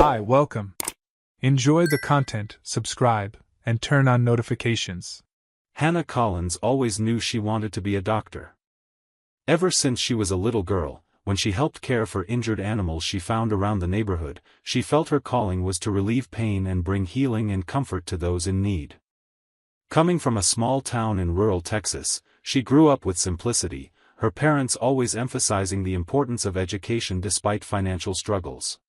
Hi, welcome. Enjoy the content, subscribe, and turn on notifications. Hannah Collins always knew she wanted to be a doctor. Ever since she was a little girl, when she helped care for injured animals she found around the neighborhood, she felt her calling was to relieve pain and bring healing and comfort to those in need. Coming from a small town in rural Texas, she grew up with simplicity, her parents always emphasizing the importance of education despite financial struggles.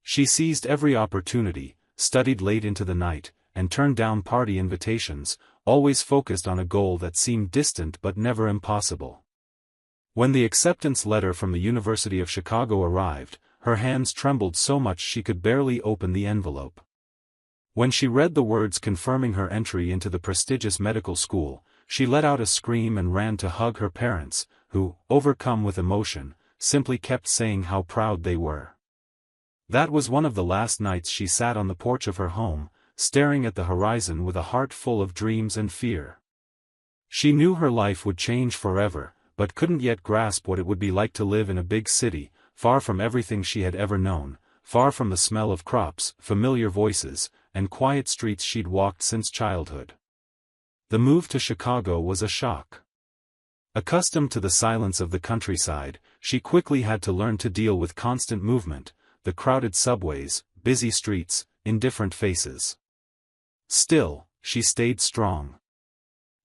She seized every opportunity, studied late into the night, and turned down party invitations, always focused on a goal that seemed distant but never impossible. When the acceptance letter from the University of Chicago arrived, her hands trembled so much she could barely open the envelope. When she read the words confirming her entry into the prestigious medical school, she let out a scream and ran to hug her parents, who, overcome with emotion, simply kept saying how proud they were. That was one of the last nights she sat on the porch of her home, staring at the horizon with a heart full of dreams and fear. She knew her life would change forever, but couldn't yet grasp what it would be like to live in a big city, far from everything she had ever known, far from the smell of crops, familiar voices, and quiet streets she'd walked since childhood. The move to Chicago was a shock. Accustomed to the silence of the countryside, she quickly had to learn to deal with constant movement, the crowded subways, busy streets, indifferent faces. Still, she stayed strong.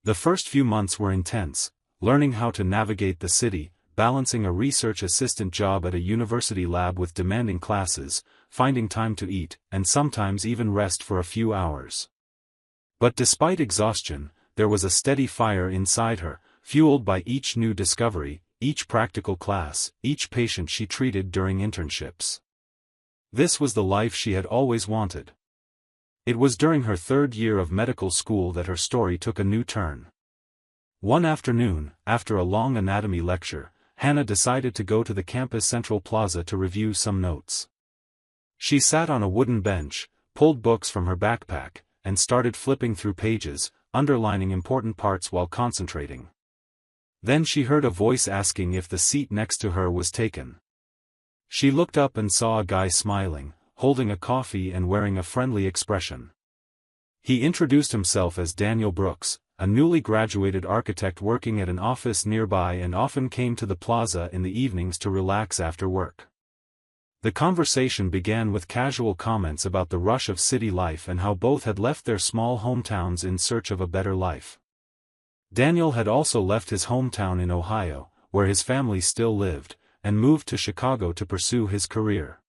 The first few months were intense, learning how to navigate the city, balancing a research assistant job at a university lab with demanding classes, finding time to eat, and sometimes even rest for a few hours. But despite exhaustion, there was a steady fire inside her, fueled by each new discovery, each practical class, each patient she treated during internships. This was the life she had always wanted. It was during her third year of medical school that her story took a new turn. One afternoon, after a long anatomy lecture, Hannah decided to go to the campus Central Plaza to review some notes. She sat on a wooden bench, pulled books from her backpack, and started flipping through pages, underlining important parts while concentrating. Then she heard a voice asking if the seat next to her was taken. She looked up and saw a guy smiling, holding a coffee and wearing a friendly expression. He introduced himself as Daniel Brooks, a newly graduated architect working at an office nearby and often came to the plaza in the evenings to relax after work. The conversation began with casual comments about the rush of city life and how both had left their small hometowns in search of a better life. Daniel had also left his hometown in Ohio, where his family still lived, and moved to Chicago to pursue his career.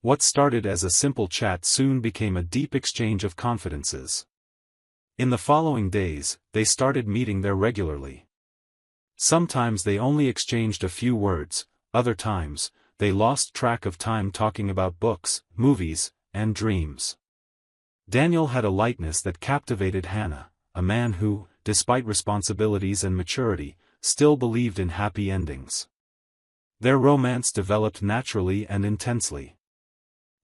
What started as a simple chat soon became a deep exchange of confidences. In the following days, they started meeting there regularly. Sometimes they only exchanged a few words, other times, they lost track of time talking about books, movies, and dreams. Daniel had a lightness that captivated Hannah, a man who, despite responsibilities and maturity, still believed in happy endings. Their romance developed naturally and intensely.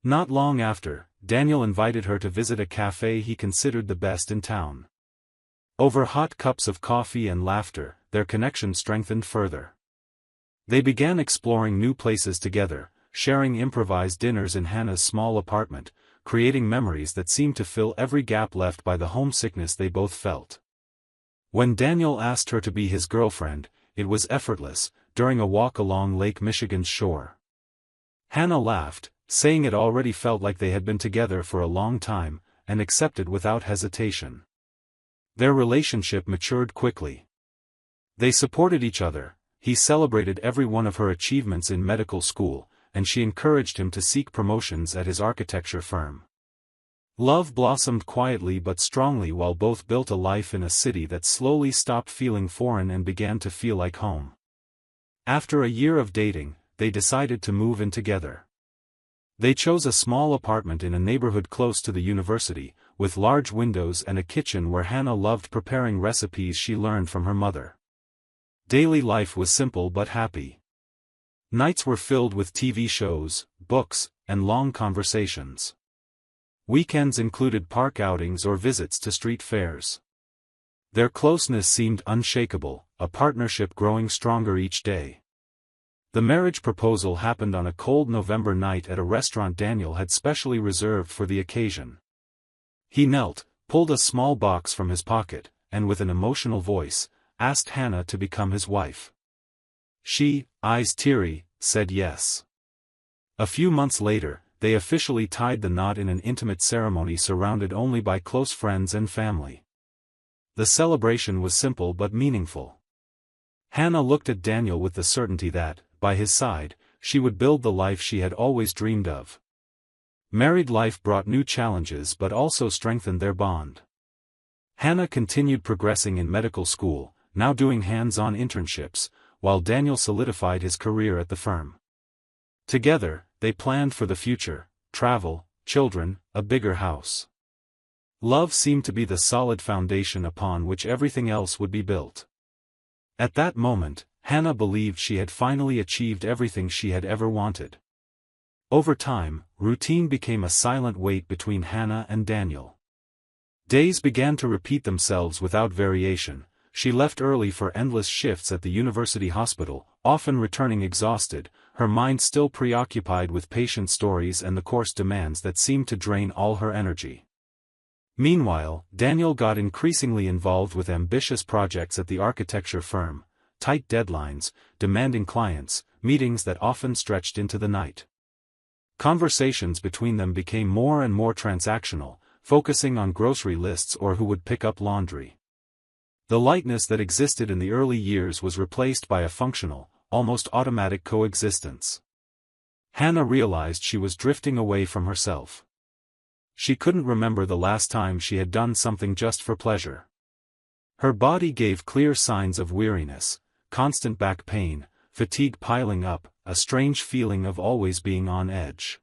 Not long after, Daniel invited her to visit a cafe he considered the best in town. Over hot cups of coffee and laughter, their connection strengthened further. They began exploring new places together, sharing improvised dinners in Hannah's small apartment, creating memories that seemed to fill every gap left by the homesickness they both felt. When Daniel asked her to be his girlfriend, it was effortless, during a walk along Lake Michigan's shore. Hannah laughed, saying it already felt like they had been together for a long time, and accepted without hesitation. Their relationship matured quickly. They supported each other, he celebrated every one of her achievements in medical school, and she encouraged him to seek promotions at his architecture firm. Love blossomed quietly but strongly while both built a life in a city that slowly stopped feeling foreign and began to feel like home. After a year of dating, they decided to move in together. They chose a small apartment in a neighborhood close to the university, with large windows and a kitchen where Hannah loved preparing recipes she learned from her mother. Daily life was simple but happy. Nights were filled with TV shows, books, and long conversations. Weekends included park outings or visits to street fairs. Their closeness seemed unshakable, a partnership growing stronger each day. The marriage proposal happened on a cold November night at a restaurant Daniel had specially reserved for the occasion. He knelt, pulled a small box from his pocket, and with an emotional voice, asked Hannah to become his wife. She, eyes teary, said yes. A few months later, they officially tied the knot in an intimate ceremony surrounded only by close friends and family. The celebration was simple but meaningful. Hannah looked at Daniel with the certainty that, by his side, she would build the life she had always dreamed of. Married life brought new challenges but also strengthened their bond. Hannah continued progressing in medical school, now doing hands-on internships, while Daniel solidified his career at the firm. Together, they planned for the future: travel, children, a bigger house. Love seemed to be the solid foundation upon which everything else would be built. At that moment, Hannah believed she had finally achieved everything she had ever wanted. Over time, routine became a silent weight between Hannah and Daniel. Days began to repeat themselves without variation. She left early for endless shifts at the university hospital, often returning exhausted, her mind still preoccupied with patient stories and the course demands that seemed to drain all her energy. Meanwhile, Daniel got increasingly involved with ambitious projects at the architecture firm, tight deadlines, demanding clients, meetings that often stretched into the night. Conversations between them became more and more transactional, focusing on grocery lists or who would pick up laundry. The lightness that existed in the early years was replaced by a functional, almost automatic coexistence. Hannah realized she was drifting away from herself. She couldn't remember the last time she had done something just for pleasure. Her body gave clear signs of weariness, constant back pain, fatigue piling up, a strange feeling of always being on edge.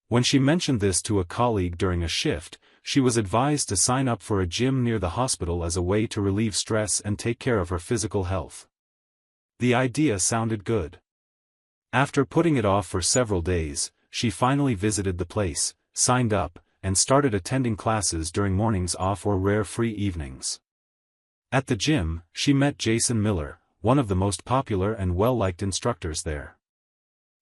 When she mentioned this to a colleague during a shift, she was advised to sign up for a gym near the hospital as a way to relieve stress and take care of her physical health. The idea sounded good. After putting it off for several days, she finally visited the place, signed up, and started attending classes during mornings off or rare free evenings. At the gym, she met Jason Miller, one of the most popular and well-liked instructors there.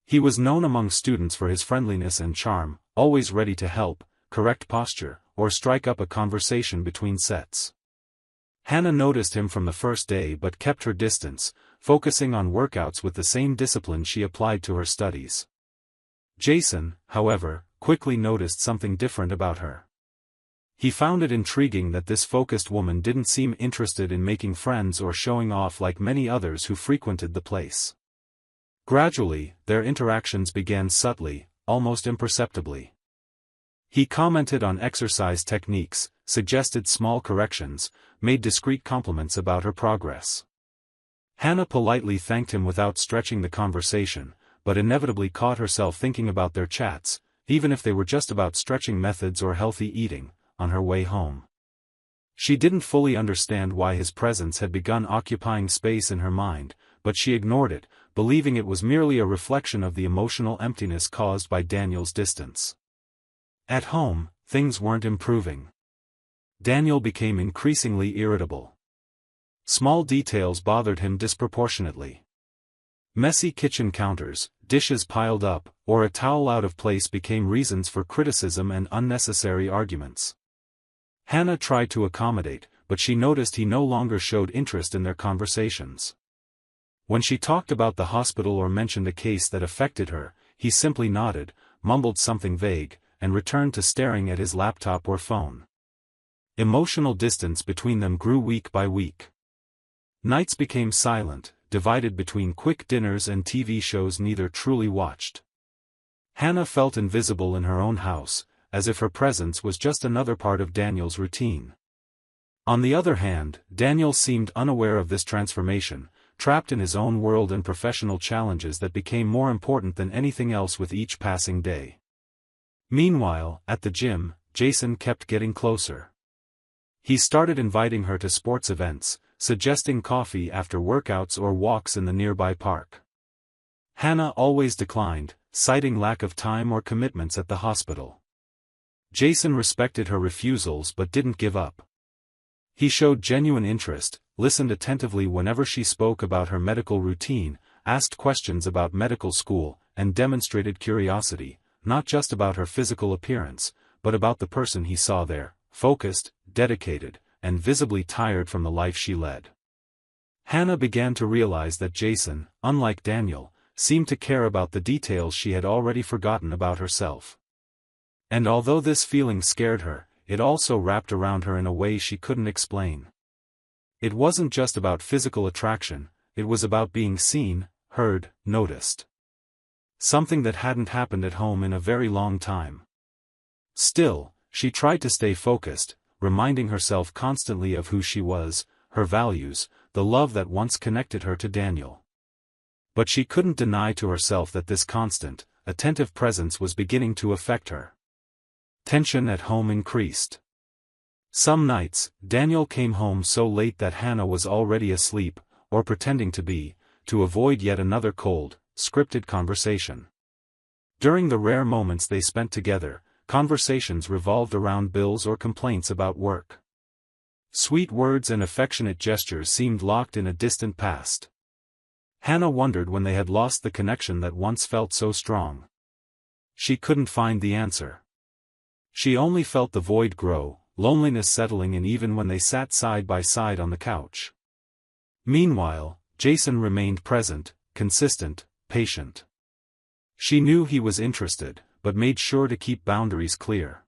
He was known among students for his friendliness and charm, always ready to help, correct posture, or strike up a conversation between sets. Hannah noticed him from the first day but kept her distance, focusing on workouts with the same discipline she applied to her studies. Jason, however, quickly noticed something different about her. He found it intriguing that this focused woman didn't seem interested in making friends or showing off like many others who frequented the place. Gradually, their interactions began subtly, almost imperceptibly. He commented on exercise techniques, suggested small corrections, made discreet compliments about her progress. Hannah politely thanked him without stretching the conversation, but inevitably caught herself thinking about their chats, even if they were just about stretching methods or healthy eating, on her way home. She didn't fully understand why his presence had begun occupying space in her mind, but she ignored it, believing it was merely a reflection of the emotional emptiness caused by Daniel's distance. At home, things weren't improving. Daniel became increasingly irritable. Small details bothered him disproportionately. Messy kitchen counters, dishes piled up, or a towel out of place became reasons for criticism and unnecessary arguments. Hannah tried to accommodate, but she noticed he no longer showed interest in their conversations. When she talked about the hospital or mentioned a case that affected her, he simply nodded, mumbled something vague, and returned to staring at his laptop or phone. Emotional distance between them grew week by week. Nights became silent, divided between quick dinners and TV shows neither truly watched. Hannah felt invisible in her own house, as if her presence was just another part of Daniel's routine. On the other hand, Daniel seemed unaware of this transformation, trapped in his own world and professional challenges that became more important than anything else with each passing day. Meanwhile, at the gym, Jason kept getting closer. He started inviting her to sports events, suggesting coffee after workouts or walks in the nearby park. Hannah always declined, citing lack of time or commitments at the hospital. Jason respected her refusals but didn't give up. He showed genuine interest, listened attentively whenever she spoke about her medical routine, asked questions about medical school, and demonstrated curiosity, not just about her physical appearance, but about the person he saw there, focused, dedicated, and visibly tired from the life she led. Hannah began to realize that Jason, unlike Daniel, seemed to care about the details she had already forgotten about herself. And although this feeling scared her, it also wrapped around her in a way she couldn't explain. It wasn't just about physical attraction, it was about being seen, heard, noticed. Something that hadn't happened at home in a very long time. Still, she tried to stay focused, reminding herself constantly of who she was, her values, the love that once connected her to Daniel. But she couldn't deny to herself that this constant, attentive presence was beginning to affect her. Tension at home increased. Some nights, Daniel came home so late that Hannah was already asleep, or pretending to be, to avoid yet another cold, scripted conversation. During the rare moments they spent together, conversations revolved around bills or complaints about work. Sweet words and affectionate gestures seemed locked in a distant past. Hannah wondered when they had lost the connection that once felt so strong. She couldn't find the answer. She only felt the void grow, loneliness settling in even when they sat side by side on the couch. Meanwhile, Jason remained present, consistent, patient. She knew he was interested, but made sure to keep boundaries clear.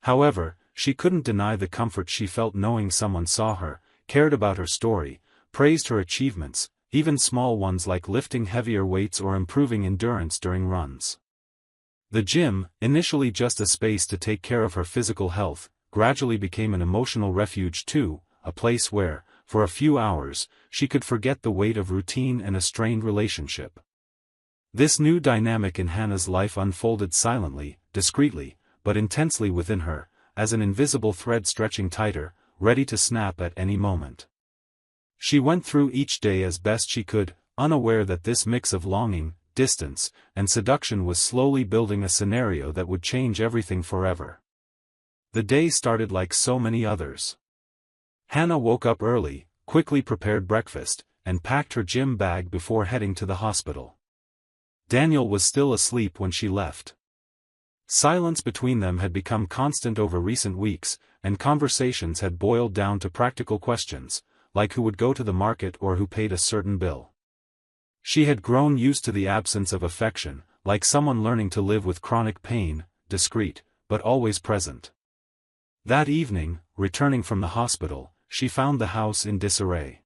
However, she couldn't deny the comfort she felt knowing someone saw her, cared about her story, praised her achievements, even small ones like lifting heavier weights or improving endurance during runs. The gym, initially just a space to take care of her physical health, gradually became an emotional refuge too, a place where, for a few hours, she could forget the weight of routine and a strained relationship. This new dynamic in Hannah's life unfolded silently, discreetly, but intensely within her, as an invisible thread stretching tighter, ready to snap at any moment. She went through each day as best she could, unaware that this mix of longing, distance, and seduction was slowly building a scenario that would change everything forever. The day started like so many others. Hannah woke up early, quickly prepared breakfast, and packed her gym bag before heading to the hospital. Daniel was still asleep when she left. Silence between them had become constant over recent weeks, and conversations had boiled down to practical questions, like who would go to the market or who paid a certain bill. She had grown used to the absence of affection, like someone learning to live with chronic pain, discreet, but always present. That evening, returning from the hospital, she found the house in disarray.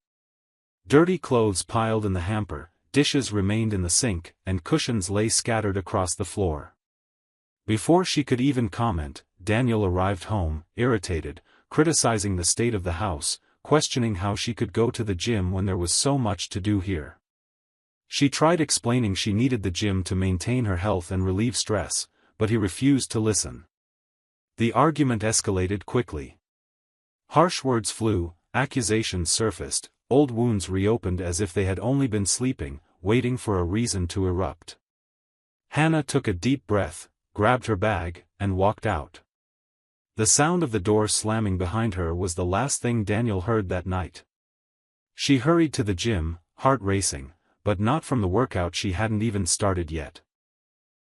Dirty clothes piled in the hamper, dishes remained in the sink, and cushions lay scattered across the floor. Before she could even comment, Daniel arrived home, irritated, criticizing the state of the house, questioning how she could go to the gym when there was so much to do here. She tried explaining she needed the gym to maintain her health and relieve stress, but he refused to listen. The argument escalated quickly. Harsh words flew, accusations surfaced, old wounds reopened as if they had only been sleeping, waiting for a reason to erupt. Hannah took a deep breath, grabbed her bag, and walked out. The sound of the door slamming behind her was the last thing Daniel heard that night. She hurried to the gym, heart racing, but not from the workout she hadn't even started yet.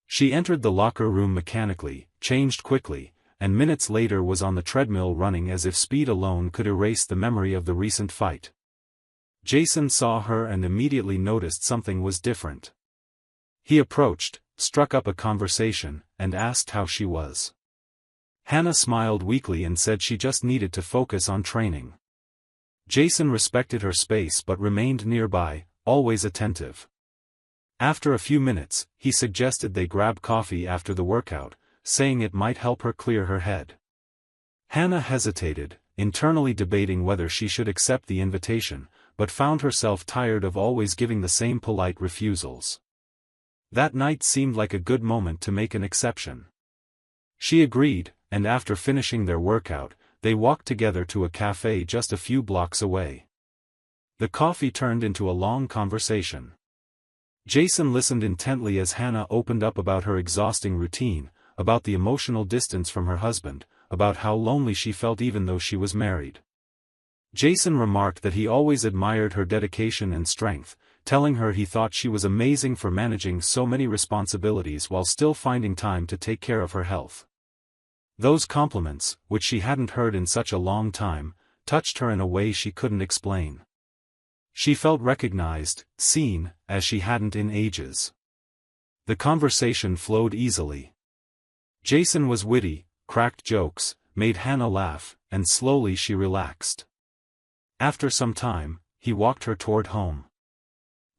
She entered the locker room mechanically, changed quickly, and minutes later was on the treadmill running as if speed alone could erase the memory of the recent fight. Jason saw her and immediately noticed something was different. He approached, struck up a conversation, and asked how she was. Hannah smiled weakly and said she just needed to focus on training. Jason respected her space but remained nearby, always attentive. After a few minutes, he suggested they grab coffee after the workout, saying it might help her clear her head. Hannah hesitated, internally debating whether she should accept the invitation, but found herself tired of always giving the same polite refusals. That night seemed like a good moment to make an exception. She agreed, and after finishing their workout, they walked together to a cafe just a few blocks away. The coffee turned into a long conversation. Jason listened intently as Hannah opened up about her exhausting routine, about the emotional distance from her husband, about how lonely she felt even though she was married. Jason remarked that he always admired her dedication and strength, telling her he thought she was amazing for managing so many responsibilities while still finding time to take care of her health. Those compliments, which she hadn't heard in such a long time, touched her in a way she couldn't explain. She felt recognized, seen, as she hadn't in ages. The conversation flowed easily. Jason was witty, cracked jokes, made Hannah laugh, and slowly she relaxed. After some time, he walked her toward home.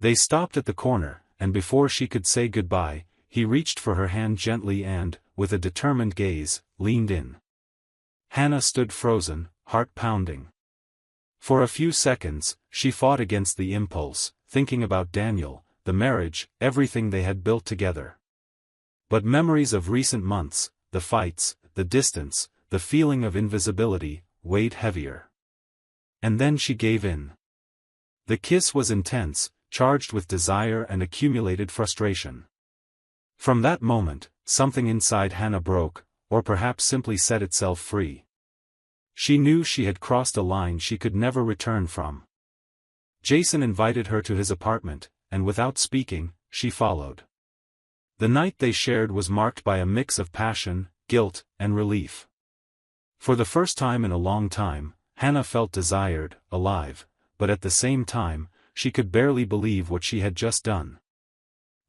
They stopped at the corner, and before she could say goodbye, he reached for her hand gently and, with a determined gaze, leaned in. Hannah stood frozen, heart pounding. For a few seconds, she fought against the impulse, thinking about Daniel, the marriage, everything they had built together. But memories of recent months, the fights, the distance, the feeling of invisibility, weighed heavier. And then she gave in. The kiss was intense, charged with desire and accumulated frustration. From that moment, something inside Hannah broke, or perhaps simply set itself free. She knew she had crossed a line she could never return from. Jason invited her to his apartment, and without speaking, she followed. The night they shared was marked by a mix of passion, guilt, and relief. For the first time in a long time, Hannah felt desired, alive, but at the same time, she could barely believe what she had just done.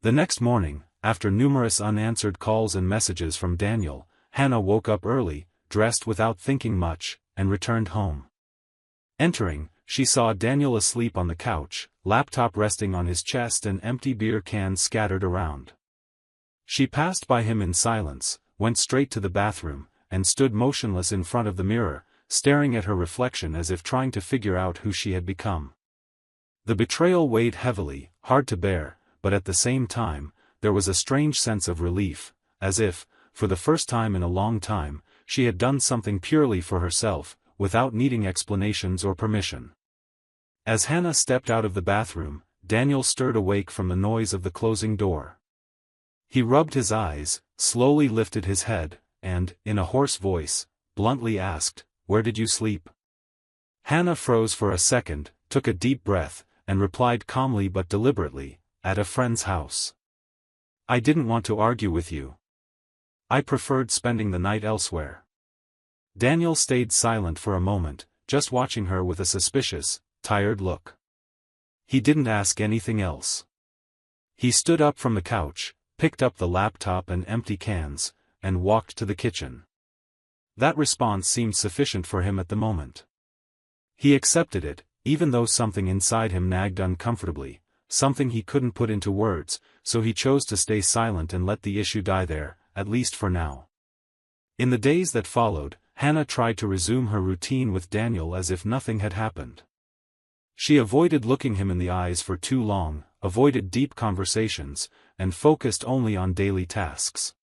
The next morning, after numerous unanswered calls and messages from Daniel, Hannah woke up early, dressed without thinking much, and returned home. Entering, she saw Daniel asleep on the couch, laptop resting on his chest and empty beer cans scattered around. She passed by him in silence, went straight to the bathroom, and stood motionless in front of the mirror, staring at her reflection as if trying to figure out who she had become. The betrayal weighed heavily, hard to bear, but at the same time, there was a strange sense of relief, as if, for the first time in a long time, she had done something purely for herself, without needing explanations or permission. As Hannah stepped out of the bathroom, Daniel stirred awake from the noise of the closing door. He rubbed his eyes, slowly lifted his head, and, in a hoarse voice, bluntly asked, "Where did you sleep?" Hannah froze for a second, took a deep breath, and replied calmly but deliberately, "At a friend's house. I didn't want to argue with you. I preferred spending the night elsewhere." Daniel stayed silent for a moment, just watching her with a suspicious, tired look. He didn't ask anything else. He stood up from the couch, picked up the laptop and empty cans, and walked to the kitchen. That response seemed sufficient for him at the moment. He accepted it, even though something inside him nagged uncomfortably, something he couldn't put into words, so he chose to stay silent and let the issue die there, at least for now. In the days that followed, Hannah tried to resume her routine with Daniel as if nothing had happened. She avoided looking him in the eyes for too long, avoided deep conversations, and focused only on daily tasks.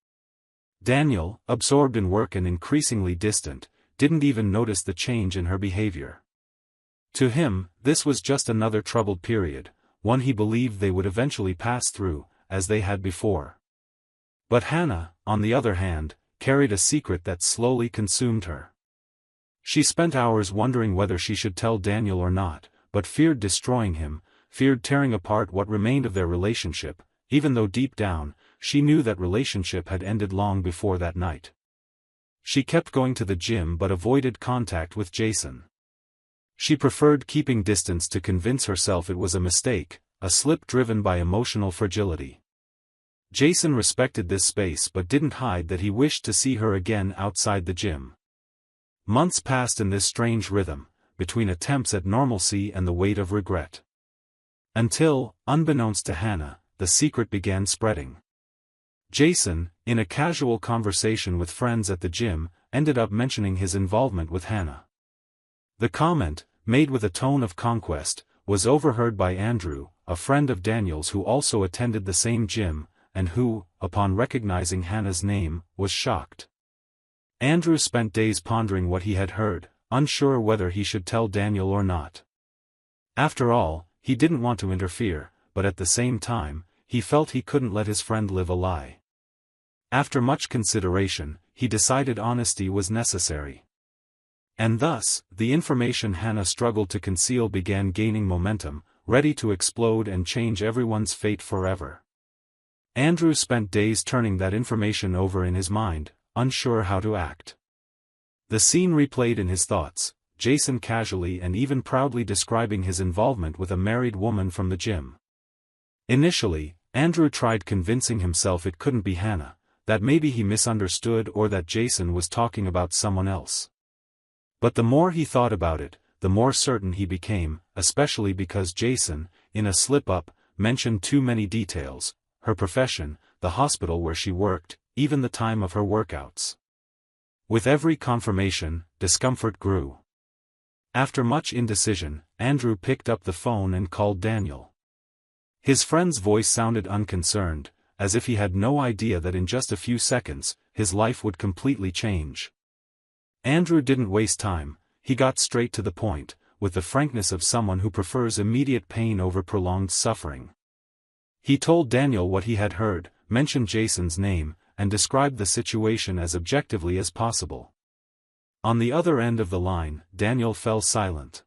Daniel, absorbed in work and increasingly distant, didn't even notice the change in her behavior. To him, this was just another troubled period, one he believed they would eventually pass through, as they had before. But Hannah, on the other hand, carried a secret that slowly consumed her. She spent hours wondering whether she should tell Daniel or not, but feared destroying him, feared tearing apart what remained of their relationship, even though deep down, she knew that relationship had ended long before that night. She kept going to the gym but avoided contact with Jason. She preferred keeping distance to convince herself it was a mistake, a slip driven by emotional fragility. Jason respected this space but didn't hide that he wished to see her again outside the gym. Months passed in this strange rhythm, between attempts at normalcy and the weight of regret. Until, unbeknownst to Hannah, the secret began spreading. Jason, in a casual conversation with friends at the gym, ended up mentioning his involvement with Hannah. The comment, made with a tone of conquest, was overheard by Andrew, a friend of Daniel's who also attended the same gym, and who, upon recognizing Hannah's name, was shocked. Andrew spent days pondering what he had heard, unsure whether he should tell Daniel or not. After all, he didn't want to interfere, but at the same time, he felt he couldn't let his friend live a lie. After much consideration, he decided honesty was necessary. And thus, the information Hannah struggled to conceal began gaining momentum, ready to explode and change everyone's fate forever. Andrew spent days turning that information over in his mind, unsure how to act. The scene replayed in his thoughts, Jason casually and even proudly describing his involvement with a married woman from the gym. Initially, Andrew tried convincing himself it couldn't be Hannah, that maybe he misunderstood or that Jason was talking about someone else. But the more he thought about it, the more certain he became, especially because Jason, in a slip-up, mentioned too many details: her profession, the hospital where she worked, even the time of her workouts. With every confirmation, discomfort grew. After much indecision, Andrew picked up the phone and called Daniel. His friend's voice sounded unconcerned, as if he had no idea that in just a few seconds, his life would completely change. Andrew didn't waste time, he got straight to the point, with the frankness of someone who prefers immediate pain over prolonged suffering. He told Daniel what he had heard, mentioned Jason's name, and described the situation as objectively as possible. On the other end of the line, Daniel fell silent.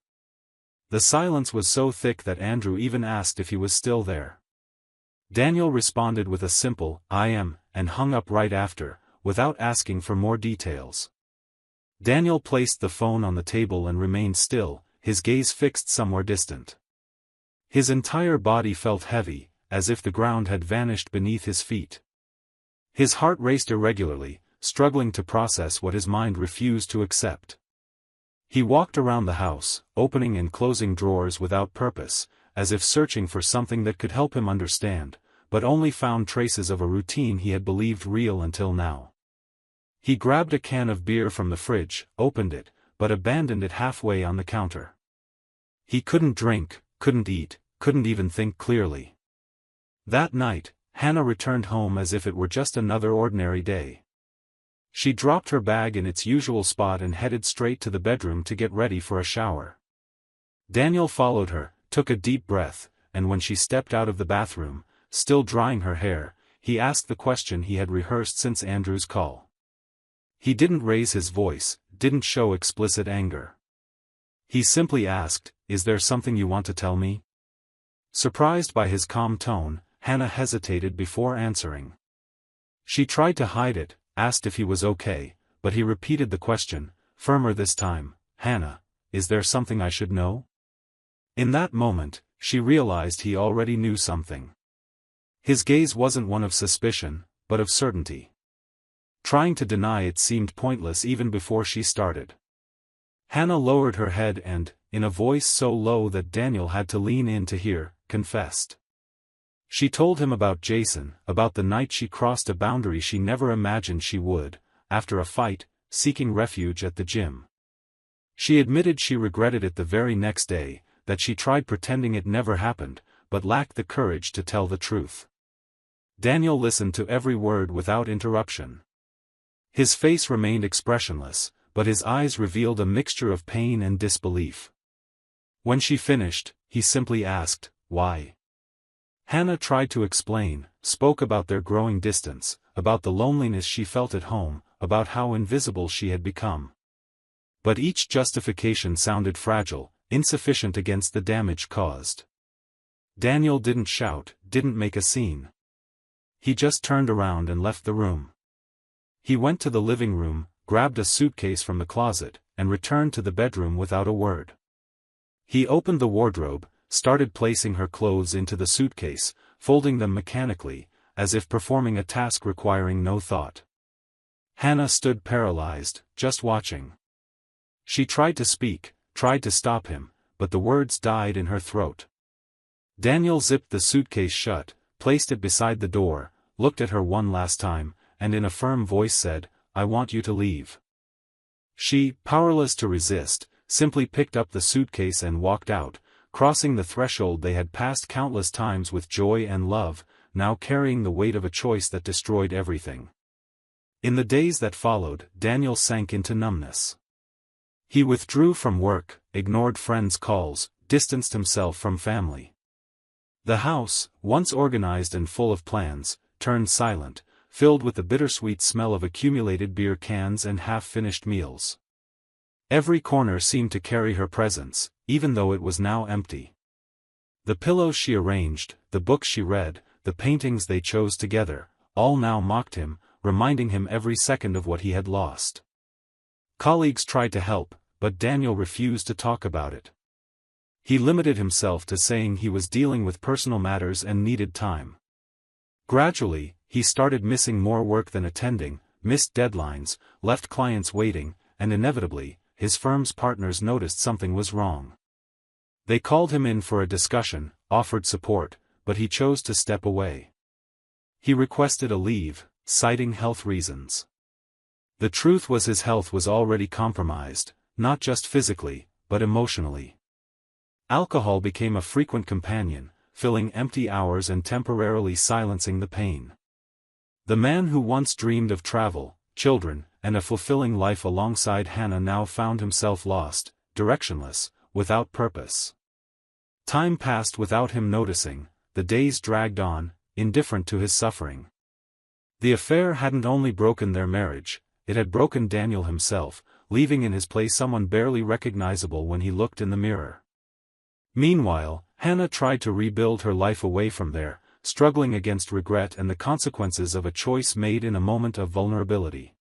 The silence was so thick that Andrew even asked if he was still there. Daniel responded with a simple, "I am," and hung up right after, without asking for more details. Daniel placed the phone on the table and remained still, his gaze fixed somewhere distant. His entire body felt heavy, as if the ground had vanished beneath his feet. His heart raced irregularly, struggling to process what his mind refused to accept. He walked around the house, opening and closing drawers without purpose, as if searching for something that could help him understand, but only found traces of a routine he had believed real until now. He grabbed a can of beer from the fridge, opened it, but abandoned it halfway on the counter. He couldn't drink, couldn't eat, couldn't even think clearly. That night, Hannah returned home as if it were just another ordinary day. She dropped her bag in its usual spot and headed straight to the bedroom to get ready for a shower. Daniel followed her, took a deep breath, and when she stepped out of the bathroom, still drying her hair, he asked the question he had rehearsed since Andrew's call. He didn't raise his voice, didn't show explicit anger. He simply asked, "Is there something you want to tell me?" Surprised by his calm tone, Hannah hesitated before answering. She tried to hide it, asked if he was okay, but he repeated the question, firmer this time, "Hannah, is there something I should know?" In that moment, she realized he already knew something. His gaze wasn't one of suspicion, but of certainty. Trying to deny it seemed pointless even before she started. Hannah lowered her head and, in a voice so low that Daniel had to lean in to hear, confessed. She told him about Jason, about the night she crossed a boundary she never imagined she would, after a fight, seeking refuge at the gym. She admitted she regretted it the very next day, that she tried pretending it never happened, but lacked the courage to tell the truth. Daniel listened to every word without interruption. His face remained expressionless, but his eyes revealed a mixture of pain and disbelief. When she finished, he simply asked, "Why?" Hannah tried to explain, spoke about their growing distance, about the loneliness she felt at home, about how invisible she had become. But each justification sounded fragile, insufficient against the damage caused. Daniel didn't shout, didn't make a scene. He just turned around and left the room. He went to the living room, grabbed a suitcase from the closet, and returned to the bedroom without a word. He opened the wardrobe, started placing her clothes into the suitcase, folding them mechanically, as if performing a task requiring no thought. Hannah stood paralyzed, just watching. She tried to speak, tried to stop him, but the words died in her throat. Daniel zipped the suitcase shut, placed it beside the door, looked at her one last time, and in a firm voice said, "I want you to leave." She, powerless to resist, simply picked up the suitcase and walked out, crossing the threshold they had passed countless times with joy and love, now carrying the weight of a choice that destroyed everything. In the days that followed, Daniel sank into numbness. He withdrew from work, ignored friends' calls, distanced himself from family. The house, once organized and full of plans, turned silent, filled with the bittersweet smell of accumulated beer cans and half-finished meals. Every corner seemed to carry her presence, even though it was now empty. The pillows she arranged, the books she read, the paintings they chose together, all now mocked him, reminding him every second of what he had lost. Colleagues tried to help, but Daniel refused to talk about it. He limited himself to saying he was dealing with personal matters and needed time. Gradually, he started missing more work than attending, missed deadlines, left clients waiting, and inevitably, his firm's partners noticed something was wrong. They called him in for a discussion, offered support, but he chose to step away. He requested a leave, citing health reasons. The truth was his health was already compromised, not just physically, but emotionally. Alcohol became a frequent companion, filling empty hours and temporarily silencing the pain. The man who once dreamed of travel, children, and a fulfilling life alongside Hannah now found himself lost, directionless, without purpose. Time passed without him noticing, the days dragged on, indifferent to his suffering. The affair hadn't only broken their marriage, it had broken Daniel himself, leaving in his place someone barely recognizable when he looked in the mirror. Meanwhile, Hannah tried to rebuild her life away from there, struggling against regret and the consequences of a choice made in a moment of vulnerability.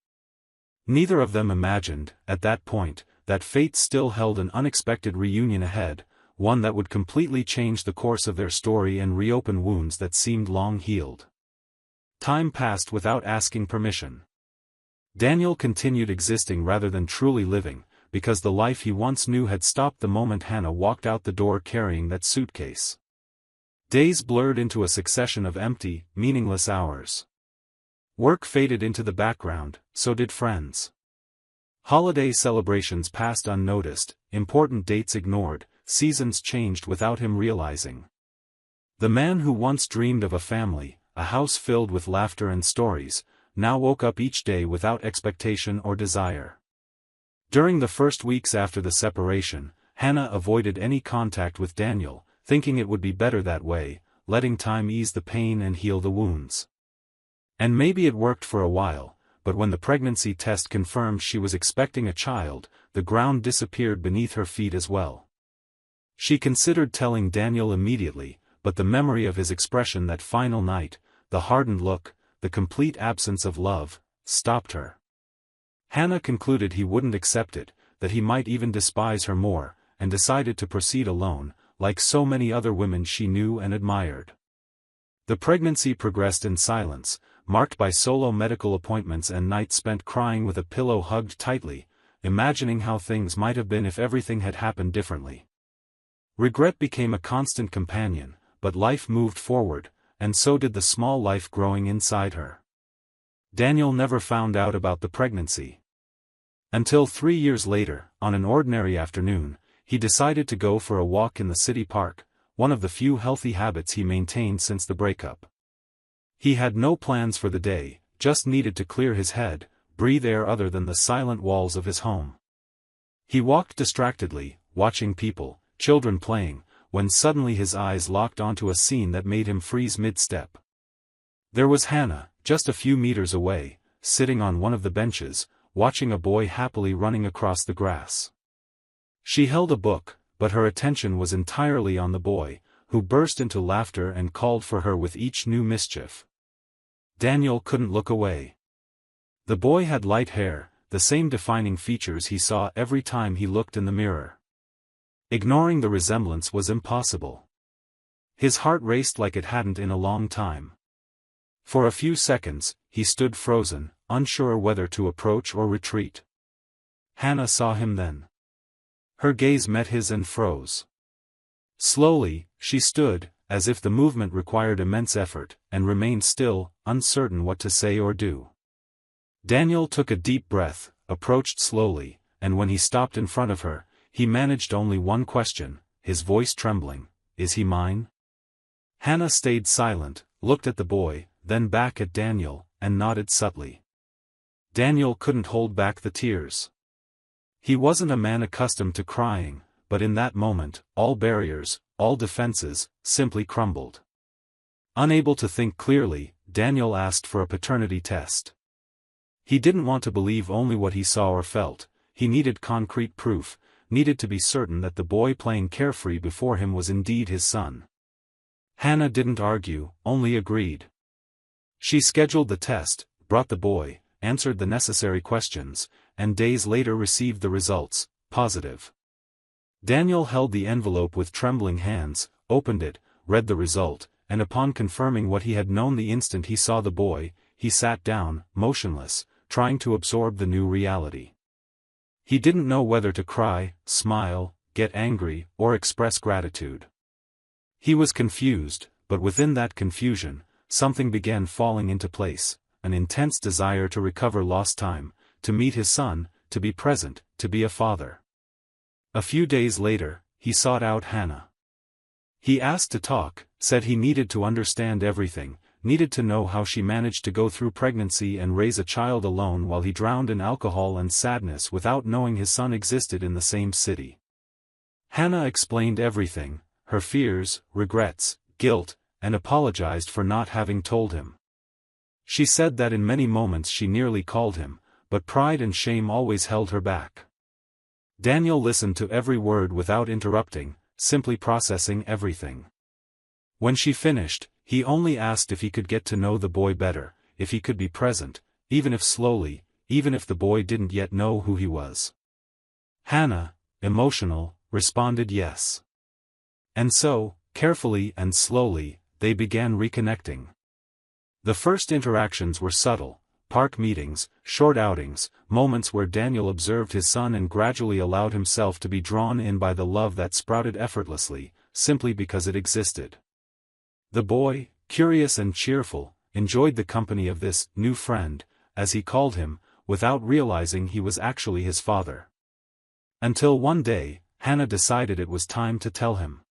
Neither of them imagined, at that point, that fate still held an unexpected reunion ahead, one that would completely change the course of their story and reopen wounds that seemed long healed. Time passed without asking permission. Daniel continued existing rather than truly living, because the life he once knew had stopped the moment Hannah walked out the door carrying that suitcase. Days blurred into a succession of empty, meaningless hours. Work faded into the background, so did friends. Holiday celebrations passed unnoticed, important dates ignored, seasons changed without him realizing. The man who once dreamed of a family, a house filled with laughter and stories, now woke up each day without expectation or desire. During the first weeks after the separation, Hannah avoided any contact with Daniel, thinking it would be better that way, letting time ease the pain and heal the wounds. And maybe it worked for a while, but when the pregnancy test confirmed she was expecting a child, the ground disappeared beneath her feet as well. She considered telling Daniel immediately, but the memory of his expression that final night, the hardened look, the complete absence of love, stopped her. Hannah concluded he wouldn't accept it, that he might even despise her more, and decided to proceed alone, like so many other women she knew and admired. The pregnancy progressed in silence, marked by solo medical appointments and nights spent crying with a pillow hugged tightly, imagining how things might have been if everything had happened differently. Regret became a constant companion, but life moved forward, and so did the small life growing inside her. Daniel never found out about the pregnancy. Until 3 years later, on an ordinary afternoon, he decided to go for a walk in the city park, one of the few healthy habits he maintained since the breakup. He had no plans for the day, just needed to clear his head, breathe air other than the silent walls of his home. He walked distractedly, watching people, children playing, when suddenly his eyes locked onto a scene that made him freeze mid-step. There was Hannah, just a few meters away, sitting on one of the benches, watching a boy happily running across the grass. She held a book, but her attention was entirely on the boy, who burst into laughter and called for her with each new mischief. Daniel couldn't look away. The boy had light hair, the same defining features he saw every time he looked in the mirror. Ignoring the resemblance was impossible. His heart raced like it hadn't in a long time. For a few seconds, he stood frozen, unsure whether to approach or retreat. Hannah saw him then. Her gaze met his and froze. Slowly, she stood, as if the movement required immense effort, and remained still, uncertain what to say or do. Daniel took a deep breath, approached slowly, and when he stopped in front of her, he managed only one question, his voice trembling, "Is he mine?" Hannah stayed silent, looked at the boy, then back at Daniel, and nodded subtly. Daniel couldn't hold back the tears. He wasn't a man accustomed to crying, but in that moment, all barriers, all defenses, simply crumbled. Unable to think clearly, Daniel asked for a paternity test. He didn't want to believe only what he saw or felt, he needed concrete proof, needed to be certain that the boy playing carefree before him was indeed his son. Hannah didn't argue, only agreed. She scheduled the test, brought the boy, answered the necessary questions, and days later received the results, positive. Daniel held the envelope with trembling hands, opened it, read the result, and upon confirming what he had known the instant he saw the boy, he sat down, motionless, trying to absorb the new reality. He didn't know whether to cry, smile, get angry, or express gratitude. He was confused, but within that confusion, something began falling into place, an intense desire to recover lost time, to meet his son, to be present, to be a father. A few days later, he sought out Hannah. He asked to talk, said he needed to understand everything, needed to know how she managed to go through pregnancy and raise a child alone while he drowned in alcohol and sadness without knowing his son existed in the same city. Hannah explained everything, her fears, regrets, guilt, and apologized for not having told him. She said that in many moments she nearly called him, but pride and shame always held her back. Daniel listened to every word without interrupting, simply processing everything. When she finished, he only asked if he could get to know the boy better, if he could be present, even if slowly, even if the boy didn't yet know who he was. Hannah, emotional, responded yes. And so, carefully and slowly, they began reconnecting. The first interactions were subtle, park meetings, short outings, moments where Daniel observed his son and gradually allowed himself to be drawn in by the love that sprouted effortlessly, simply because it existed. The boy, curious and cheerful, enjoyed the company of this new friend, as he called him, without realizing he was actually his father. Until one day, Hannah decided it was time to tell him.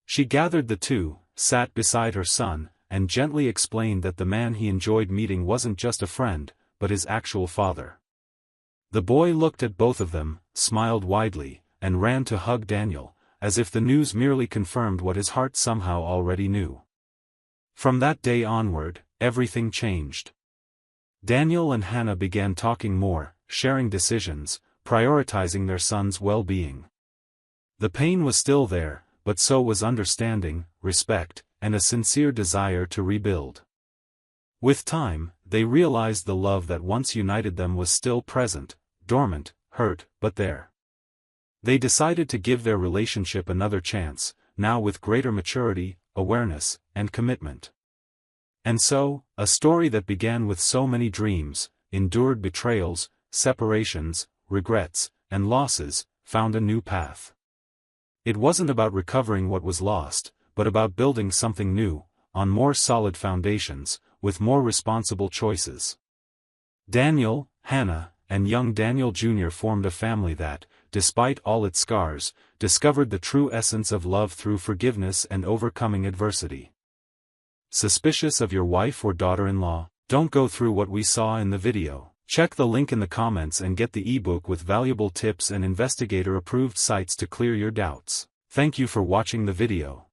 She gathered the two, sat beside her son, and gently explained that the man he enjoyed meeting wasn't just a friend, but his actual father. The boy looked at both of them, smiled widely, and ran to hug Daniel, as if the news merely confirmed what his heart somehow already knew. From that day onward, everything changed. Daniel and Hannah began talking more, sharing decisions, prioritizing their son's well-being. The pain was still there, but so was understanding, respect, and a sincere desire to rebuild. With time, they realized the love that once united them was still present, dormant, hurt, but there. They decided to give their relationship another chance, now with greater maturity, awareness, and commitment. And so, a story that began with so many dreams, endured betrayals, separations, regrets, and losses, found a new path. It wasn't about recovering what was lost, but about building something new, on more solid foundations, with more responsible choices. Daniel, Hannah, and young Daniel Jr. formed a family that, despite all its scars, discovered the true essence of love through forgiveness and overcoming adversity. Suspicious of your wife or daughter-in-law? Don't go through what we saw in the video. Check the link in the comments and get the ebook with valuable tips and investigator-approved sites to clear your doubts. Thank you for watching the video.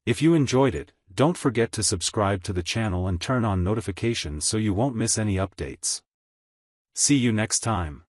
If you enjoyed it, don't forget to subscribe to the channel and turn on notifications so you won't miss any updates. See you next time.